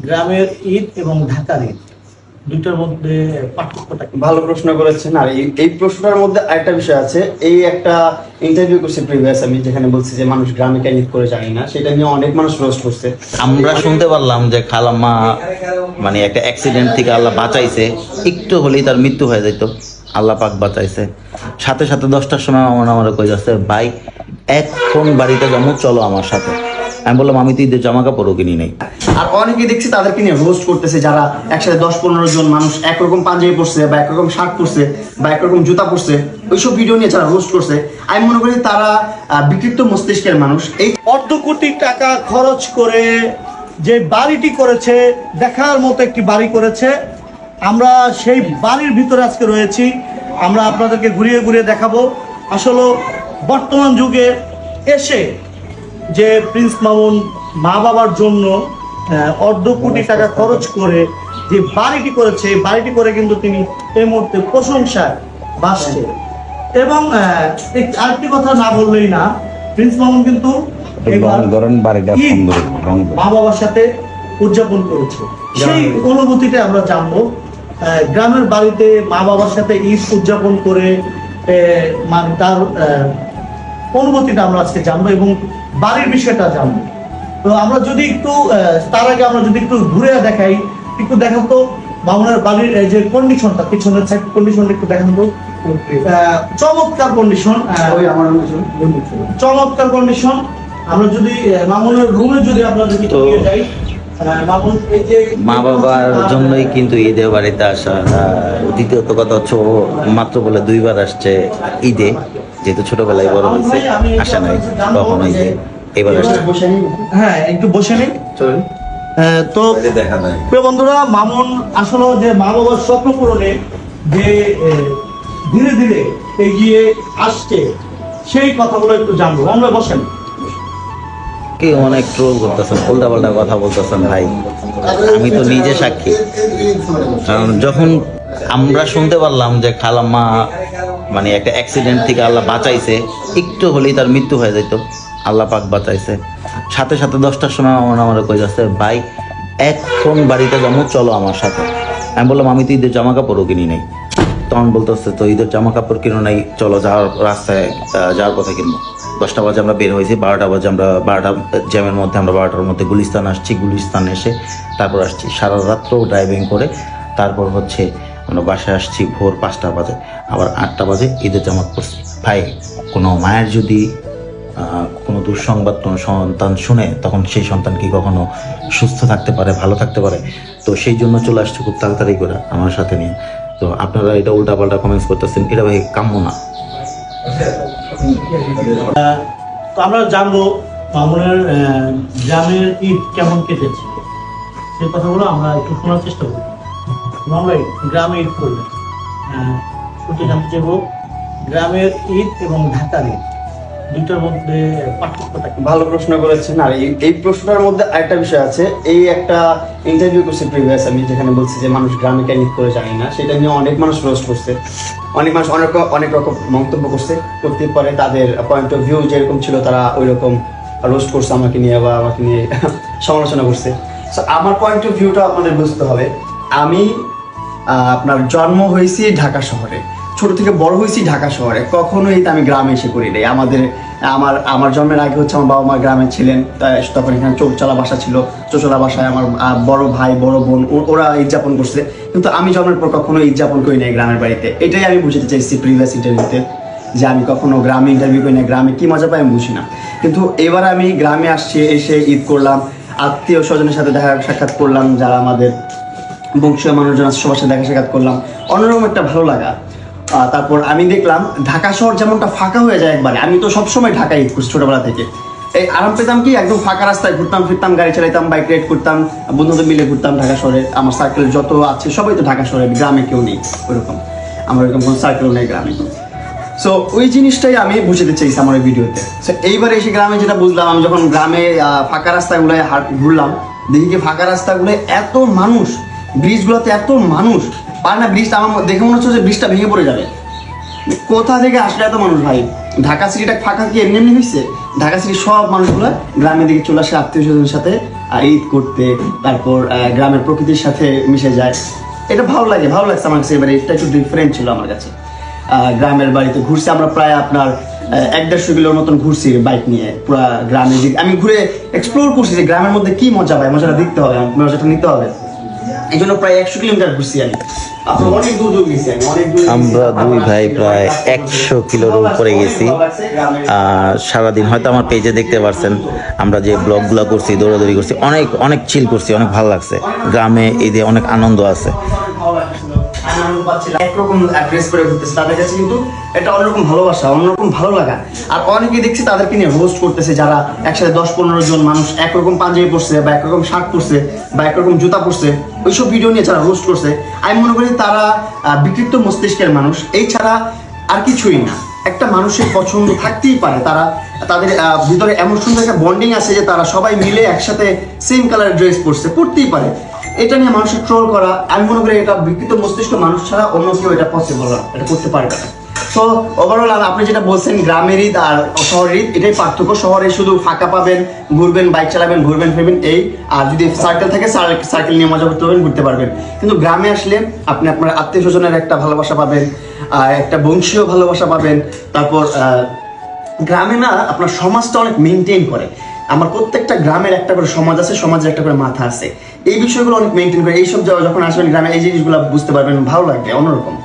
গ্রামের ঈদ এবং ঢাকার ঈদ দুইটার মধ্যে পার্থক্যটা কি? ভালো প্রশ্ন করেছেন। আর এই প্রশ্নটার মধ্যে আরেকটা বিষয় আছে। এই একটা ইন্টারভিউ করছি প্রিভিয়াস আমি, যেখানে বলছি যে মানুষ গ্রামে কেন ঈদ করে জানি না, সেটা নিয়ে অনেক মানুষ রোস্ট করছে। আমরা শুনতে পারলাম যে খালাম্মা মানে একটা অ্যাক্সিডেন্ট থেকে আল্লাহ বাঁচাইছে, একটু হলেই তার মৃত্যু হয়ে যেত, আল্লাহ পাক বাঁচাইছে। সাথে সাথে 10টার সময় আমার কই যাচ্ছে, ভাই এখন বাড়িতে যাবো, চলো আমার সাথে। আমি বললাম আমি তো ঈদের জামা কাপড়ও কিনি নাই। আর অনেকে দেখছি তাদেরকে নিয়ে রোস্ট করতেছে, যারা একসাথে 10-15 জন মানুষ একরকম পাঞ্জাবি পরছে বা একরকম শার্ট পরছে বা একরকম জুতা পরছে, ওইসব ভিডিও নিয়ে যারা রোস্ট করছে, আমি মনে করি তারা বিকৃত মস্তিষ্কের মানুষ। এই অর্ধ কোটি টাকা খরচ করে যে বাড়িটি করেছে, দেখার মতো একটি বাড়ি করেছে। আমরা সেই বাড়ির ভিতরে আজকে রয়েছি, আমরা আপনাদেরকে ঘুরিয়ে ঘুরিয়ে দেখাবো। আসলে বর্তমান যুগে এসে যে প্রিন্স মামুন মা বাবার জন্য অর্ধ কোটি টাকা খরচ করে যে বাড়িটি করেছে, বাড়িটি করে কিন্তু তিনি এই মুহূর্তে প্রশংসায় ভাসছে। এবং আরেকটি কথা না বললেই না, প্রিন্স মামুন কিন্তু মা বাবার সাথে উদযাপন করেছে। সেই অনুভূতিটা আমরা জানবো। গ্রামের বাড়িতে মা বাবার সাথে ঈদ উদযাপন করে মানে তার অনুভূতিটা আমরা আজকে জানবো এবং বাড়ির বিষয়টা জানবো। তো আমরা যদি একটু তার আগে আমরা যদি একটু ঘুরে দেখাই, একটু দেখান তো মামুনের বাড়ির যে কন্ডিশনটা, পিছনের সাইড কন্ডিশনটা একটু দেখান তো। চমৎকার কন্ডিশন, চমৎকার কন্ডিশন। আমরা যদি মামুনের রুমে যদি আপনাদের নিয়ে যাই, মা বাবার জন্যই কিন্তু ঈদে বাড়িতে আসা। দ্বিতীয়ত কথা হচ্ছে, ও মাত্র বলে 2বার আসছে ঈদে, যেহেতু ছোটবেলায় বড় হয়েছে, আসে নাই কখনো ঈদে, এবার আসছে। হ্যাঁ, একটু বসে নেই, চলুন। তো প্রিয় বন্ধুরা, মামুন আসলে যে মা বাবার স্বপ্ন পূরণে যে ধীরে ধীরে এগিয়ে আসছে, সেই কথাগুলো একটু জানবো। আমরা বসেন। কি অনেক ট্রোল করতেছেন, উল্টা পাল্টা কথা বলতেছেন ভাই, আমি তো নিজে সাক্ষী। কারণ যখন আমরা শুনতে পারলাম যে খালাম্মা মানে একটা অ্যাক্সিডেন্ট থেকে আল্লাহ বাঁচাইছে, একটু হলেই তার মৃত্যু হয়ে যেত, আল্লাহ পাক বাঁচাইছে। সাথে সাথে 10টার সময় আমার কই যাচ্ছে, ভাই এখন বাড়িতে যাবো, চলো আমার সাথে। আমি বললাম আমি তো ঈদের জামা কাপড়ও কিনি নাই। তখন বলতেছে, তো ঈদের জামা কাপড় কিনো নাই, চলো যাওয়ার রাস্তায় যাওয়ার কথা কিনবো। 10টা বাজে আমরা বের হয়েছি, 12টা বাজে আমরা 12টা জ্যামের মধ্যে আমরা 12টার মধ্যে গুলিস্তান আসছি। গুলিস্তান এসে তারপর আসছি সারা রাত্র ড্রাইভিং করে, তারপর হচ্ছে আমরা বাসায় আসছি ভোর 5টা বাজে, আবার 8টা বাজে ঈদের জামাত পড়ছি। ভাই কোনো মায়ের যদি কোনো দুঃসংবাদ কোনো সন্তান শুনে, তখন সেই সন্তান কি কখনো সুস্থ থাকতে পারে, ভালো থাকতে পারে? তো সেই জন্য চলে আসছে খুব তাড়াতাড়ি করে আমার সাথে নিয়ে। তো আপনারা এটা উল্টাপাল্টা কমেন্টস করতেছেন, এটা ভাই কাম্য না। তো আমরা জানবো মামুনের গ্রামের ঈদ কেমন কেটেছে, সেই কথাগুলো আমরা একটু শোনার চেষ্টা করি। মামুন ভাই, গ্রামে ঈদ করলেন, শুনতে জানতে চাইবো গ্রামের ঈদ এবং ঢাকার ঈদ দুইটার মধ্যে পার্থক্যটা কি? ভালো প্রশ্ন করেছেন। আর এই প্রশ্নটার মধ্যে আরেকটা বিষয় আছে। এই একটা ইন্টারভিউ করছি প্রিভিয়াস আমি, যেখানে বলছি যে মানুষ গ্রামে কেন ঈদ করে জানি না, সেটা নিয়ে অনেক মানুষ রোস্ট করছে। অনেক মানুষ অনেক রকম মন্তব্য করতে পারে, তাদের পয়েন্ট অফ ভিউ যেরকম ছিল তারা ওই রকম রোস্ট করছে আমাকে নিয়ে বা আমাকে নিয়ে সমালোচনা করছে। সো আমার পয়েন্ট অফ ভিউটা আপনাদের বুঝতে হবে। আমি আপনার জন্ম হয়েছি ঢাকা শহরে, ছোট থেকে বড় হয়েছি ঢাকা শহরে, কখনোই আমি গ্রামে এসে করি নাই। আমার জন্মের আগে হচ্ছে আমার বাবা মা গ্রামে ছিলেন, তখন এখানে চৌচলা বাসা ছিল। চৌচলা বাসায় আমার বড় ভাই বড় বোন ওরা ঈদ যাপন করছে, কিন্তু আমি জন্মের পর কখনো ঈদ যাপন করি নাই গ্রামের বাড়িতে। এটাই আমি বুঝতে চাইছি প্রিভিয়াস ইন্টারভিউতে, যে আমি কখনো গ্রামে ইন্টারভিউ করি না, গ্রামে কি মজা পাই আমি বুঝি না। কিন্তু এবার আমি গ্রামে আসছি, এসে ঈদ করলাম, আত্মীয় স্বজনের সাথে দেখা সাক্ষাৎ করলাম, যারা আমাদের বংশীয় মানুষজন আছে সবার সাথে দেখা সাক্ষাৎ করলাম, অন্যরকম একটা ভালো লাগা। তারপর আমি দেখলাম ঢাকা শহর যেমনটা ফাঁকা হয়ে যায় একবারে। আমি তো সবসময় ঢাকায় ঈদ করছি ছোটবেলা থেকে, এই আরাম পেতাম কি একদম ফাঁকা রাস্তায় ঘুরতাম ফিরতাম, গাড়ি চালাইতাম, বাইক রাইড করতাম, বন্ধুদের মিলে ঘুরতাম ঢাকা শহরে। আমার সার্কেল যত আছে সবাই তো ঢাকা শহরে, গ্রামে কেউ নেই ওইরকম, আমার ওইরকম কোনো সার্কেল নেই গ্রামে। সো ওই জিনিসটাই আমি বুঝতে চাইছি আমার ওই ভিডিওতে। সো এইবার এসে গ্রামে যেটা বুঝলাম, আমি যখন গ্রামে ফাঁকা রাস্তাগুলোয় ঘুরলাম, দেখি কি ফাঁকা রাস্তাগুলোয় এত মানুষ, ব্রিজগুলোতে এত মানুষ পারে না, ব্রিজটা আমার দেখে মনে হচ্ছে যে ব্রিজটা ভেঙে পড়ে যাবে। কোথা থেকে আসলে এত মানুষ ভাই? ঢাকা সিটিটা ফাঁকা কি এমনি এমনি হয়েছে? ঢাকা সিটির সব মানুষগুলো গ্রামের দিকে চলে আসে আত্মীয় স্বজনের সাথে ঈদ করতে, তারপর গ্রামের প্রকৃতির সাথে মিশে যায়। এটা ভালো লাগছে আমার কাছে। এবারে এটা একটু ডিফারেন্ট ছিল আমার কাছে। গ্রামের বাড়িতে ঘুরছি আমরা প্রায় আপনার 1-150 কিলোর মতন ঘুরছি বাইক নিয়ে পুরো গ্রামের দিকে। আমি ঘুরে এক্সপ্লোর করছি যে গ্রামের মধ্যে কি মজা পায়, মজাটা দেখতে হবে, মজাটা নিতে হবে। এই জন্য প্রায় 100 কিলোমিটার ঘুরছি আমি। আপনার অনেক দূর গেছি আমি, অনেক দূর। আমরা দুই ভাই প্রায় 100 কিলোর উপরে গেছি। সারাদিন হয়তো আমার পেজে দেখতে পারছেন আমরা যে ব্লগগুলো করছি, দৌড়াদৌড়ি করছি, অনেক চিল করছি, অনেক ভালো লাগছে। গ্রামে ঈদে অনেক আনন্দ আছে। একরকম ড্রেস পরে ঘুরতেছে, তাদের কাছে কিন্তু এটা অন্যরকম ভালোবাসা, অন্যরকম ভালো লাগা। আর অনেকেই দেখছি তাদেরকে নিয়ে রোস্ট করতেছে, যারা একসাথে 10-15 জন মানুষ একরকম পাঞ্জাবি পরছে বা একরকম শার্ট পরছে বা একরকম জুতা পরছে, ওইসব ভিডিও নিয়ে যারা রোস্ট করছে, আমি মনে করি তারা বিকৃত মস্তিষ্কের মানুষ, এই ছাড়া আর কিছুই না। একটা মানুষের পছন্দ থাকতেই পারে, তাদের ভিতরে এমন সুন্দর একটা বন্ডিং আছে যে তারা সবাই মিলে একসাথে সেম কালারের ড্রেস পরতেই পারে। এটা নিয়ে মানুষের ট্রোল করা, আমি মনে করি এটা বিকৃত মস্তিষ্ক মানুষ ছাড়া অন্য কেউ এটা পসিবল না, এটা করতে পারবে না। তো ওভারঅল আপনি যেটা বলছেন গ্রামের ঈদ আর শহরের ঈদ, এটাই পার্থক্য। শহরে শুধু ফাঁকা পাবেন, ঘুরবেন, বাইক চালাবেন, ঘুরবেন ফিরবেন এই, আর যদি সার্কেল থাকে সার্কেল নিয়ে মজা করতে পারবেন, ঘুরতে পারবেন। কিন্তু গ্রামে আসলে আপনি আপনার আত্মীয় স্বজনের একটা ভালোবাসা পাবেন, একটা বংশীয় ভালোবাসা পাবেন। তারপর গ্রামে না আপনার সমাজটা অনেক মেনটেন করে। আমার প্রত্যেকটা গ্রামের একটা করে সমাজ আছে, সমাজের একটা করে মাথা আছে, এই বিষয়গুলো অনেক মেনটেন করে। এইসব যখন আসবেন গ্রামে এই জিনিসগুলো বুঝতে পারবেন, ভালো লাগবে, অন্যরকম।